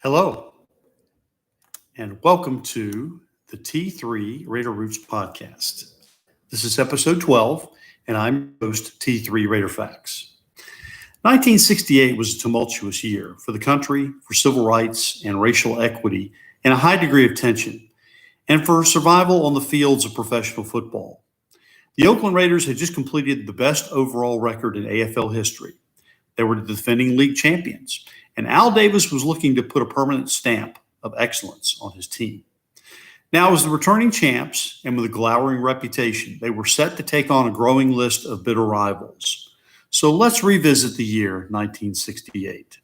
Hello, and welcome to the T3 Raider Roots podcast. This is episode 12, and I'm your host, T3 Raider Facts. 1968 was a tumultuous year for the country, for civil rights and racial equity, and a high degree of tension, and for survival on the fields of professional football. The Oakland Raiders had just completed the best overall record in AFL history. They were the defending league champions, and Al Davis was looking to put a permanent stamp of excellence on his team. Now, as the returning champs and with a glowering reputation, they were set to take on a growing list of bitter rivals. So let's revisit the year 1968.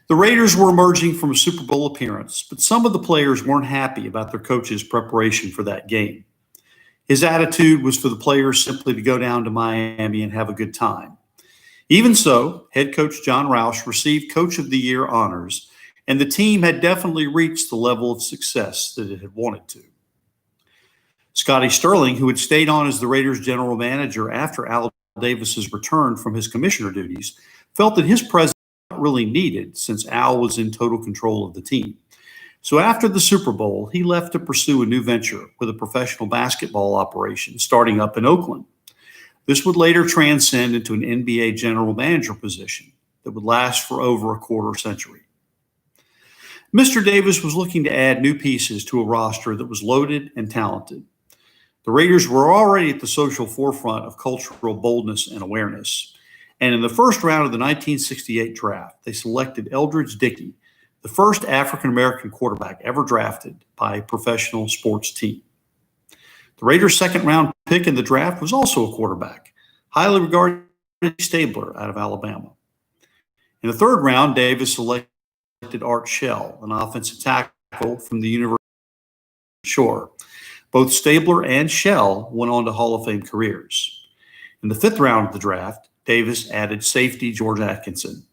The Raiders were emerging from a Super Bowl appearance, but some of the players weren't happy about their coach's preparation for that game. His attitude was for the players simply to go down to Miami and have a good time. Even so, head coach John Roush received Coach of the Year honors, and the team had definitely reached the level of success that it had wanted to. Scotty Sterling, who had stayed on as the Raiders general manager after Al Davis's return from his commissioner duties, felt that his presence was not really needed since Al was in total control of the team. So after the Super Bowl, he left to pursue a new venture with a professional basketball operation starting up in Oakland. This would later transcend into an NBA general manager position that would last for over a quarter century. Mr. Davis was looking to add new pieces to a roster that was loaded and talented. The Raiders were already at the social forefront of cultural boldness and awareness. And in the first round of the 1968 draft, they selected Eldridge Dickey, the first African-American quarterback ever drafted by a professional sports team. The Raiders' second-round pick in the draft was also a quarterback, highly regarded Stabler out of Alabama. In the third round, Davis selected Art Shell, an offensive tackle from the University of Shore. Both Stabler and Shell went on to Hall of Fame careers. In the fifth round of the draft, Davis added safety George Atkinson.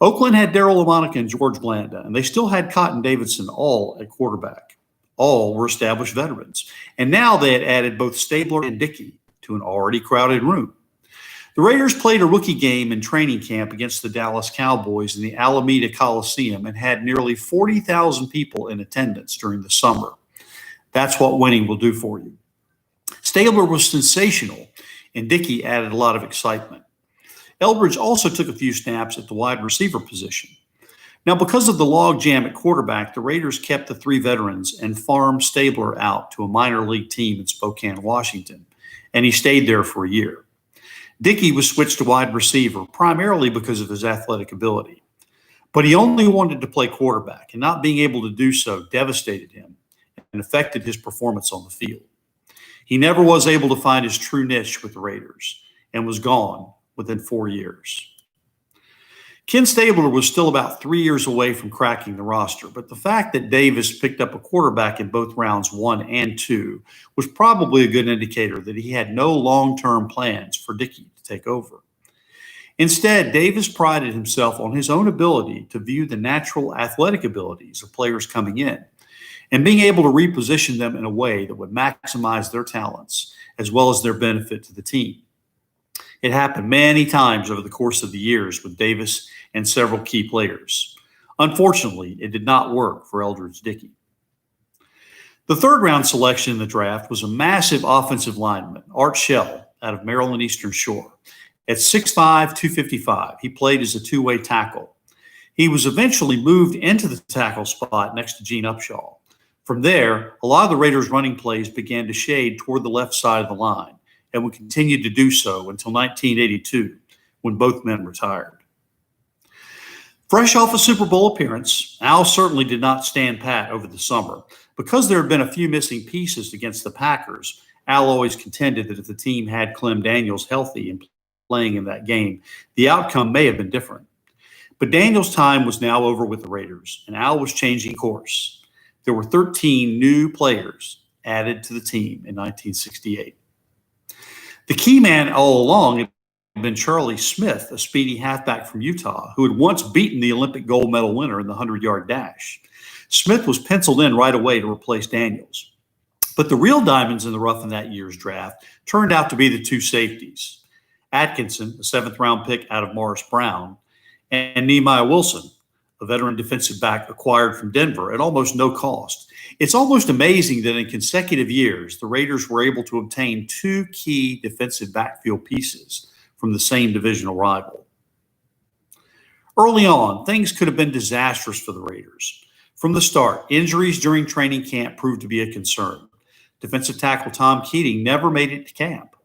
Oakland had Darryl LaMonica and George Blanda, and they still had Cotton Davidson, all at quarterback. All were established veterans. And now they had added both Stabler and Dickey to an already crowded room. The Raiders played a rookie game in training camp against the Dallas Cowboys in the Alameda Coliseum and had nearly 40,000 people in attendance during the summer. That's what winning will do for you. Stabler was sensational, and Dickey added a lot of excitement. Eldridge also took a few snaps at the wide receiver position. Now, because of the logjam at quarterback, the Raiders kept the three veterans and farmed Stabler out to a minor league team in Spokane, Washington, and he stayed there for a year. Dickey was switched to wide receiver primarily because of his athletic ability, but he only wanted to play quarterback, and not being able to do so devastated him and affected his performance on the field. He never was able to find his true niche with the Raiders and was gone within 4 years. Ken Stabler was still about 3 years away from cracking the roster, but the fact that Davis picked up a quarterback in both rounds 1 and 2 was probably a good indicator that he had no long-term plans for Dickey to take over. Instead, Davis prided himself on his own ability to view the natural athletic abilities of players coming in and being able to reposition them in a way that would maximize their talents as well as their benefit to the team. It happened many times over the course of the years with Davis and several key players. Unfortunately, it did not work for Eldridge Dickey. The third round selection in the draft was a massive offensive lineman, Art Shell, out of Maryland Eastern Shore. At 6'5", 255, he played as a two-way tackle. He was eventually moved into the tackle spot next to Gene Upshaw. From there, a lot of the Raiders' running plays began to shade toward the left side of the line, and would continue to do so until 1982, when both men retired. Fresh off a Super Bowl appearance, Al certainly did not stand pat over the summer. Because there had been a few missing pieces against the Packers, Al always contended that if the team had Clem Daniels healthy and playing in that game, the outcome may have been different. But Daniels' time was now over with the Raiders, and Al was changing course. There were 13 new players added to the team in 1968. The key man all along had been Charlie Smith, a speedy halfback from Utah, who had once beaten the Olympic gold medal winner in the 100-yard dash. Smith was penciled in right away to replace Daniels. But the real diamonds in the rough in that year's draft turned out to be the two safeties, Atkinson, a seventh-round pick out of Morris Brown, and Nehemiah Wilson, a veteran defensive back acquired from Denver at almost no cost. It's almost amazing that in consecutive years, the Raiders were able to obtain two key defensive backfield pieces from the same divisional rival. Early on, things could have been disastrous for the Raiders. From the start, injuries during training camp proved to be a concern. Defensive tackle Tom Keating never made it to camp.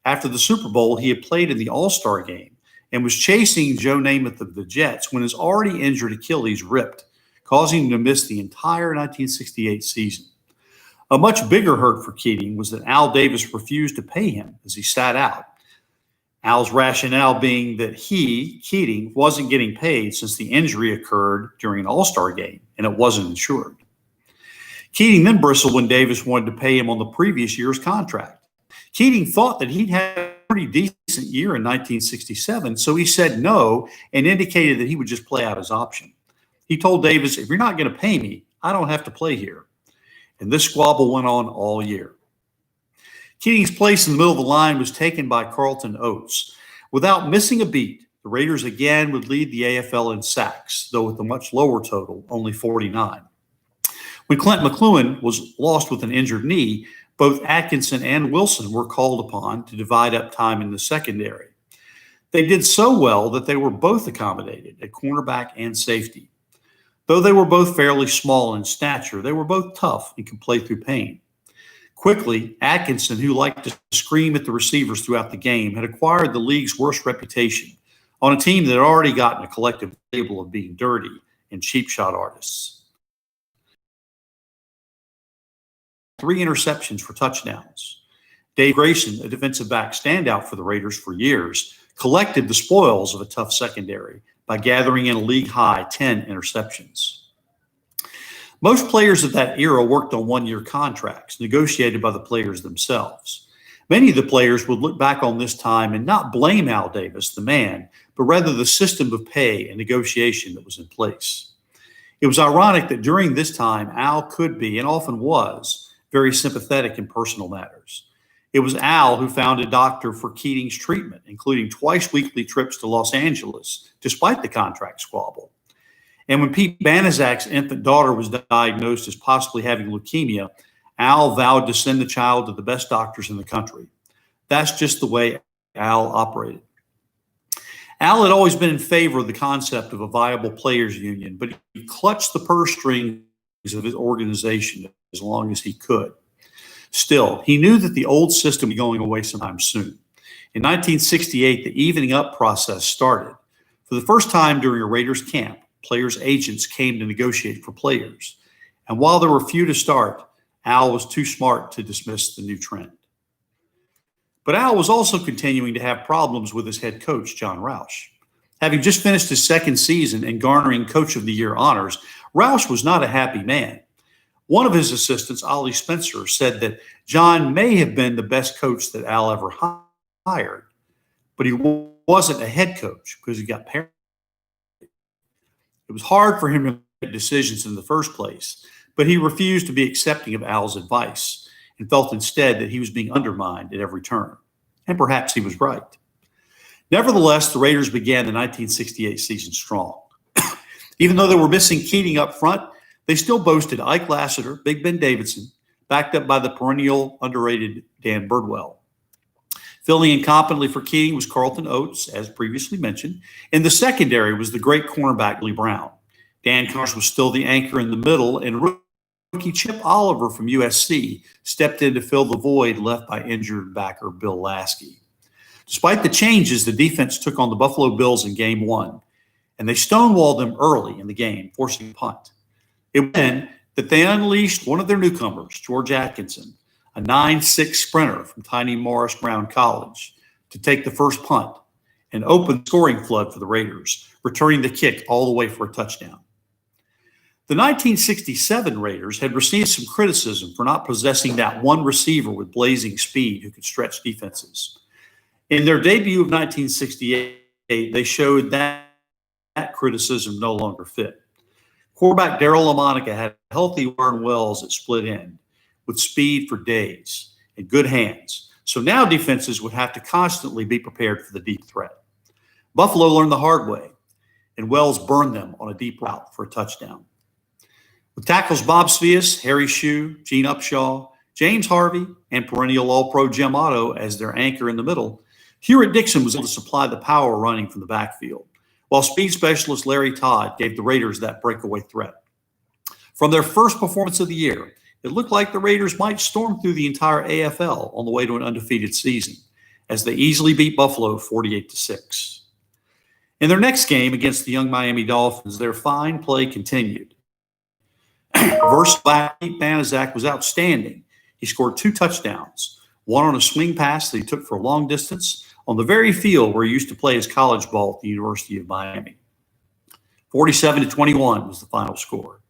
After the Super Bowl, he had played in the All-Star game and was chasing Joe Namath of the Jets when his already injured Achilles ripped, causing him to miss the entire 1968 season. A much bigger hurt for Keating was that Al Davis refused to pay him as he sat out. Al's rationale being that he, Keating, wasn't getting paid since the injury occurred during an All-Star game and it wasn't insured. Keating then bristled when Davis wanted to pay him on the previous year's contract. Keating thought that he'd had a pretty decent year in 1967, so he said no and indicated that he would just play out his option. He told Davis, "If you're not going to pay me, I don't have to play here." And this squabble went on all year. Keating's place in the middle of the line was taken by Carlton Oates. Without missing a beat, the Raiders again would lead the AFL in sacks, though with a much lower total, only 49. When Clint McLuhan was lost with an injured knee, both Atkinson and Wilson were called upon to divide up time in the secondary. They did so well that they were both accommodated at cornerback and safety. Though they were both fairly small in stature, they were both tough and could play through pain. Quickly, Atkinson, who liked to scream at the receivers throughout the game, had acquired the league's worst reputation on a team that had already gotten a collective label of being dirty and cheap shot artists. 3 interceptions for touchdowns. Dave Grayson, a defensive back standout for the Raiders for years, collected the spoils of a tough secondary by gathering in a league-high 10 interceptions. Most players of that era worked on one-year contracts negotiated by the players themselves. Many of the players would look back on this time and not blame Al Davis, the man, but rather the system of pay and negotiation that was in place. It was ironic that during this time, Al could be, and often was, very sympathetic in personal matters. It was Al who found a doctor for Keating's treatment, including twice-weekly trips to Los Angeles, despite the contract squabble. And when Pete Banaszak's infant daughter was diagnosed as possibly having leukemia, Al vowed to send the child to the best doctors in the country. That's just the way Al operated. Al had always been in favor of the concept of a viable players union, but he clutched the purse strings of his organization as long as he could. Still, he knew that the old system was going away sometime soon. In 1968, the evening up process started. For the first time during a Raiders camp, players' agents came to negotiate for players. And while there were few to start, Al was too smart to dismiss the new trend. But Al was also continuing to have problems with his head coach, John Roush. Having just finished his second season and garnering Coach of the Year honors, Roush was not a happy man. One of his assistants, Ollie Spencer, said that John may have been the best coach that Al ever hired, but he wasn't a head coach because he got paranoid. It was hard for him to make decisions in the first place, but he refused to be accepting of Al's advice and felt instead that he was being undermined at every turn. And perhaps he was right. Nevertheless, the Raiders began the 1968 season strong. Even though they were missing Keating up front, they still boasted Ike Lassiter, Big Ben Davidson, backed up by the perennial underrated Dan Birdwell. Filling in competently for Keating was Carlton Oates, as previously mentioned. In the secondary was the great cornerback Lee Brown. Dan Connors was still the anchor in the middle, and rookie Chip Oliver from USC stepped in to fill the void left by injured backer Bill Lasky. Despite the changes, the defense took on the Buffalo Bills in Game 1, and they stonewalled them early in the game, forcing a punt. It was then that they unleashed one of their newcomers, George Atkinson, a 9'6" sprinter from tiny Morris Brown College, to take the first punt and open the scoring flood for the Raiders, returning the kick all the way for a touchdown. The 1967 Raiders had received some criticism for not possessing that one receiver with blazing speed who could stretch defenses. In their debut of 1968, they showed that criticism no longer fit. Quarterback Darryl LaMonica had a healthy Warren Wells at split end with speed for days and good hands. So now defenses would have to constantly be prepared for the deep threat. Buffalo learned the hard way. and Wells burned them on a deep route for a touchdown. With tackles Bob Svias, Harry Shue, Gene Upshaw, James Harvey, and perennial All-Pro Jim Otto as their anchor in the middle, Hewitt Dixon was able to supply the power running from the backfield, while speed specialist Larry Todd gave the Raiders that breakaway threat. From their first performance of the year, it looked like the Raiders might storm through the entire AFL on the way to an undefeated season, as they easily beat Buffalo 48-6. In their next game against the young Miami Dolphins, their fine play continued. Versatile Banaszak was outstanding. He scored 2 touchdowns, one on a swing pass that he took for a long distance on the very field where he used to play his college ball at the University of Miami. 47-21 was the final score.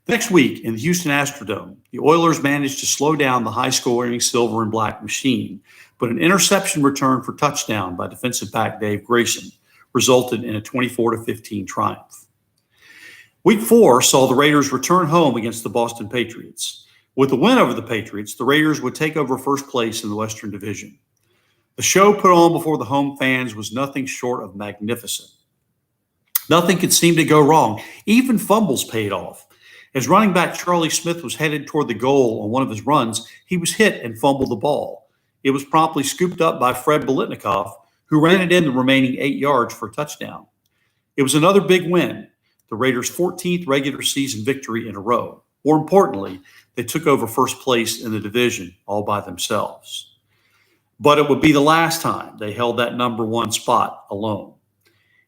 The next week in the Houston Astrodome, the Oilers managed to slow down the high-scoring silver and black machine, but an interception return for touchdown by defensive back Dave Grayson resulted in a 24-15 triumph. Week 4 saw the Raiders return home against the Boston Patriots. With the win over the Patriots, the Raiders would take over first place in the Western Division. The show put on before the home fans was nothing short of magnificent. Nothing could seem to go wrong. Even fumbles paid off. As running back Charlie Smith was headed toward the goal on one of his runs, he was hit and fumbled the ball. It was promptly scooped up by Fred Biletnikoff, who ran it in the remaining 8 yards for a touchdown. It was another big win, the Raiders' 14th regular season victory in a row. More importantly, they took over first place in the division all by themselves. But it would be the last time they held that number 1 spot alone.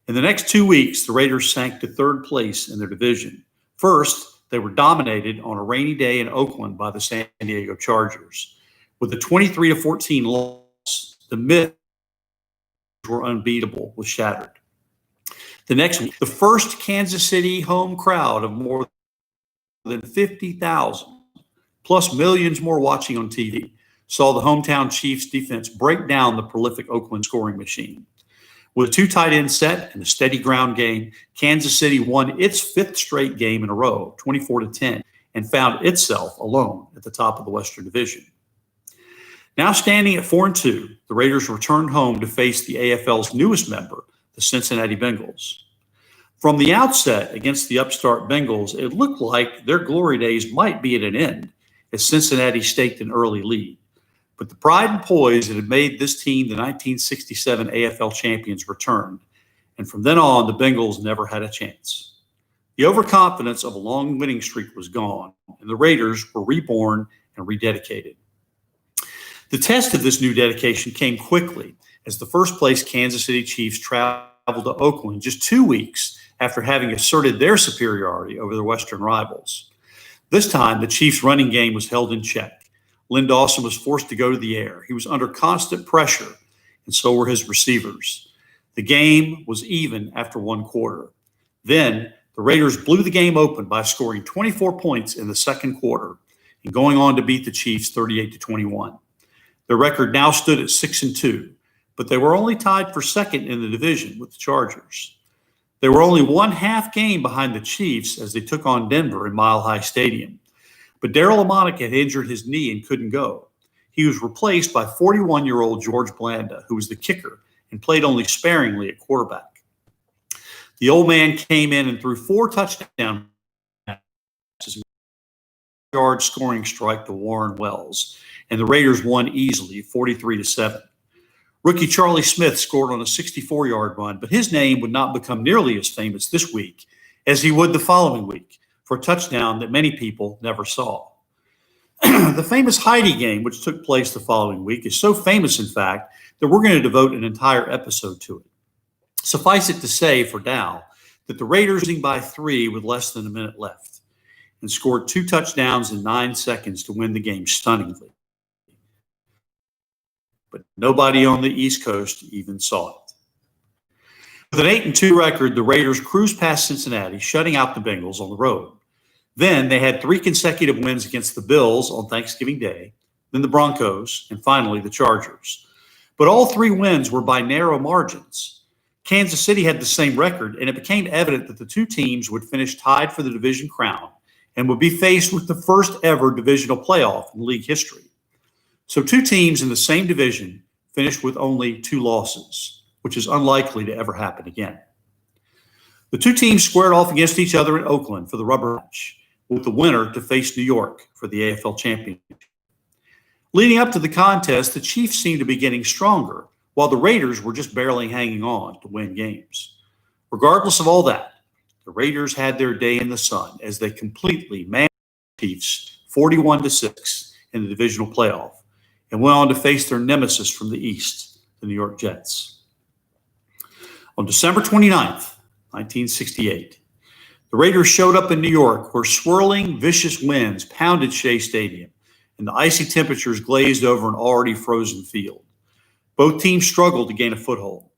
In the next 2 weeks, the Raiders sank to 3rd place in their division. First, they were dominated on a rainy day in Oakland by the San Diego Chargers. With a 23-14 loss, the myth were unbeatable was shattered. The next week, the first Kansas City home crowd of more than 50,000, plus millions more watching on TV, saw the hometown Chiefs defense break down the prolific Oakland scoring machine. With a 2 tight end set and a steady ground game, Kansas City won its 5th straight game in a row, 24-10, and found itself alone at the top of the Western Division. Now standing at 4-2, the Raiders returned home to face the AFL's newest member, the Cincinnati Bengals. From the outset against the upstart Bengals, it looked like their glory days might be at an end as Cincinnati staked an early lead. But the pride and poise that had made this team the 1967 AFL champions returned, and from then on, the Bengals never had a chance. The overconfidence of a long winning streak was gone, and the Raiders were reborn and rededicated. The test of this new dedication came quickly as the first-place Kansas City Chiefs traveled to Oakland just 2 weeks after having asserted their superiority over their Western rivals. This time, the Chiefs' running game was held in check. Lynn Dawson was forced to go to the air. He was under constant pressure, and so were his receivers. The game was even after 1 quarter. Then, the Raiders blew the game open by scoring 24 points in the 2nd quarter and going on to beat the Chiefs 38-21. Their record now stood at 6-2, but they were only tied for 2nd in the division with the Chargers. They were only 1 half game behind the Chiefs as they took on Denver in Mile High Stadium. But Darryl Amonic had injured his knee and couldn't go. He was replaced by 41-year-old George Blanda, who was the kicker and played only sparingly at quarterback. The old man came in and threw 4 touchdown passes, yard scoring strike to Warren Wells, and the Raiders won easily, 43-7. Rookie Charlie Smith scored on a 64-yard run, but his name would not become nearly as famous this week as he would the following week for a touchdown that many people never saw. The famous Heidi game, which took place the following week, is so famous, in fact, that we're going to devote an entire episode to it. Suffice it to say for Dow that the Raiders losing by 3 with less than a minute left and scored 2 touchdowns in 9 seconds to win the game stunningly. But nobody on the East Coast even saw it. With an 8-2 record, the Raiders cruised past Cincinnati, shutting out the Bengals on the road. Then they had 3 consecutive wins against the Bills on Thanksgiving Day, then the Broncos, and finally the Chargers. But all 3 wins were by narrow margins. Kansas City had the same record, and it became evident that the 2 teams would finish tied for the division crown and would be faced with the first ever divisional playoff in league history. So 2 teams in the same division finished with only 2 losses, which is unlikely to ever happen again. The two teams squared off against each other in Oakland for the rubber match, with the winner to face New York for the AFL championship. Leading up to the contest, the Chiefs seemed to be getting stronger, while the Raiders were just barely hanging on to win games. Regardless of all that, the Raiders had their day in the sun as they completely managed the Chiefs 41-6 in the divisional playoff and went on to face their nemesis from the East, the New York Jets. On December 29th, 1968, the Raiders showed up in New York where swirling, vicious winds pounded Shea Stadium and the icy temperatures glazed over an already frozen field. Both teams struggled to gain a foothold.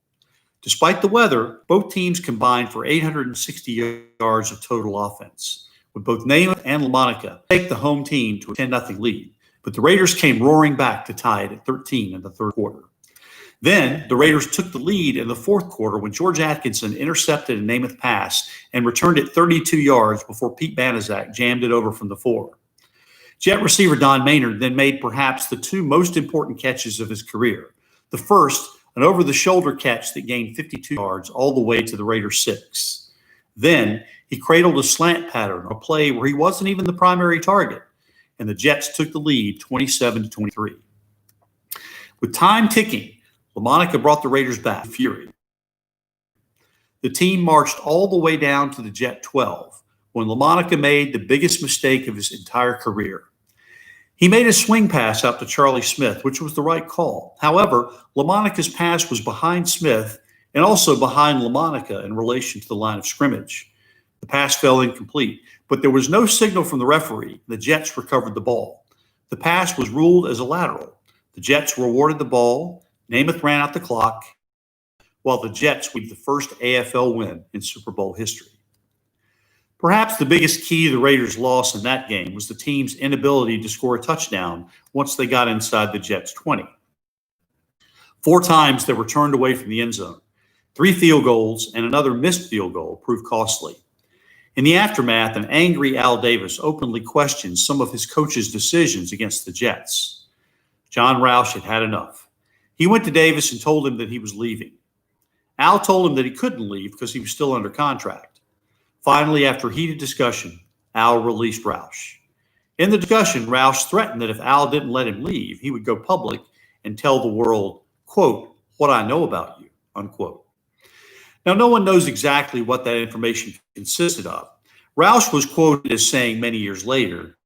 Despite the weather, both teams combined for 860 yards of total offense, with both Namath and LaMonica take the home team to a 10-0 lead. But the Raiders came roaring back to tie it at 13 in the third quarter. Then the Raiders took the lead in the fourth quarter when George Atkinson intercepted a Namath pass and returned it 32 yards before Pete Banaszak jammed it over from the 4. Jet receiver Don Maynard then made perhaps the two most important catches of his career. The first, an over-the-shoulder catch that gained 52 yards all the way to the Raiders' 6. Then he cradled a slant pattern, a play where he wasn't even the primary target, and the Jets took the lead 27-23. With time ticking, LaMonica brought the Raiders back to fury. The team marched all the way down to the Jet 12 when LaMonica made the biggest mistake of his entire career. He made a swing pass out to Charlie Smith, which was the right call. However, LaMonica's pass was behind Smith and also behind LaMonica in relation to the line of scrimmage. The pass fell incomplete, but there was no signal from the referee. The Jets recovered the ball. The pass was ruled as a lateral. The Jets were awarded the ball. Namath ran out the clock, while the Jets would be the first AFL win in Super Bowl history. Perhaps the biggest key to the Raiders' loss in that game was the team's inability to score a touchdown once they got inside the Jets' 20. 4 times they were turned away from the end zone. 3 field goals and another missed field goal proved costly. In the aftermath, an angry Al Davis openly questioned some of his coach's decisions against the Jets. John Roush had had enough. He went to Davis and told him that he was leaving. Al told him that he couldn't leave because he was still under contract. Finally, after heated discussion, Al released Roush. In the discussion, Roush threatened that if Al didn't let him leave, he would go public and tell the world, quote, "what I know about you," unquote. Now, no one knows exactly what that information consisted of. Roush was quoted as saying many years later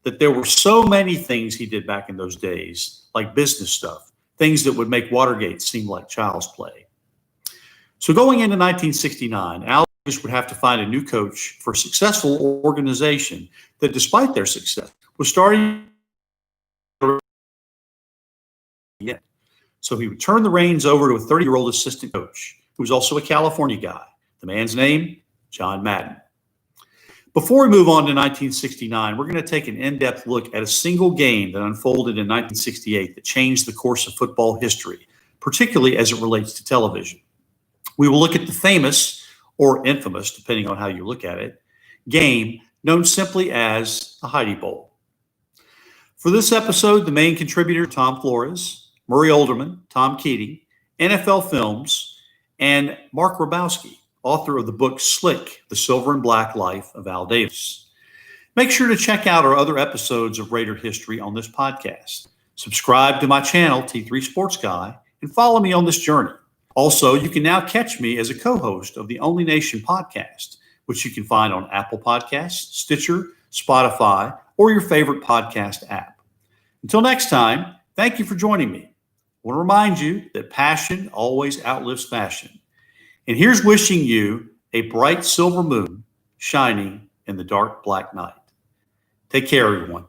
that there were so many things he did back in those days, like business stuff, things that would make Watergate seem like child's play. So going into 1969, Al would have to find a new coach for a successful organization that, despite their success, was starting to get. So he would turn the reins over to a 30-year-old assistant coach who was also a California guy. The man's name, John Madden. Before we move on to 1969, we're going to take an in-depth look at a single game that unfolded in 1968 that changed the course of football history, particularly as it relates to television. We will look at the famous, or infamous, depending on how you look at it, game known simply as the Heidi Bowl. For this episode, the main contributor, Tom Flores, Murray Olderman, Tom Keating, NFL Films, and Mark Rabowski, author of the book Slick, The Silver and Black Life of Al Davis. Make sure to check out our other episodes of Raider history on this podcast. Subscribe to my channel, T3 Sports Guy, and follow me on this journey. Also, you can now catch me as a co-host of the Only Nation podcast, which you can find on Apple Podcasts, Stitcher, Spotify, or your favorite podcast app. Until next time, thank you for joining me. I want to remind you that passion always outlives fashion. And here's wishing you a bright silver moon shining in the dark black night. Take care, everyone.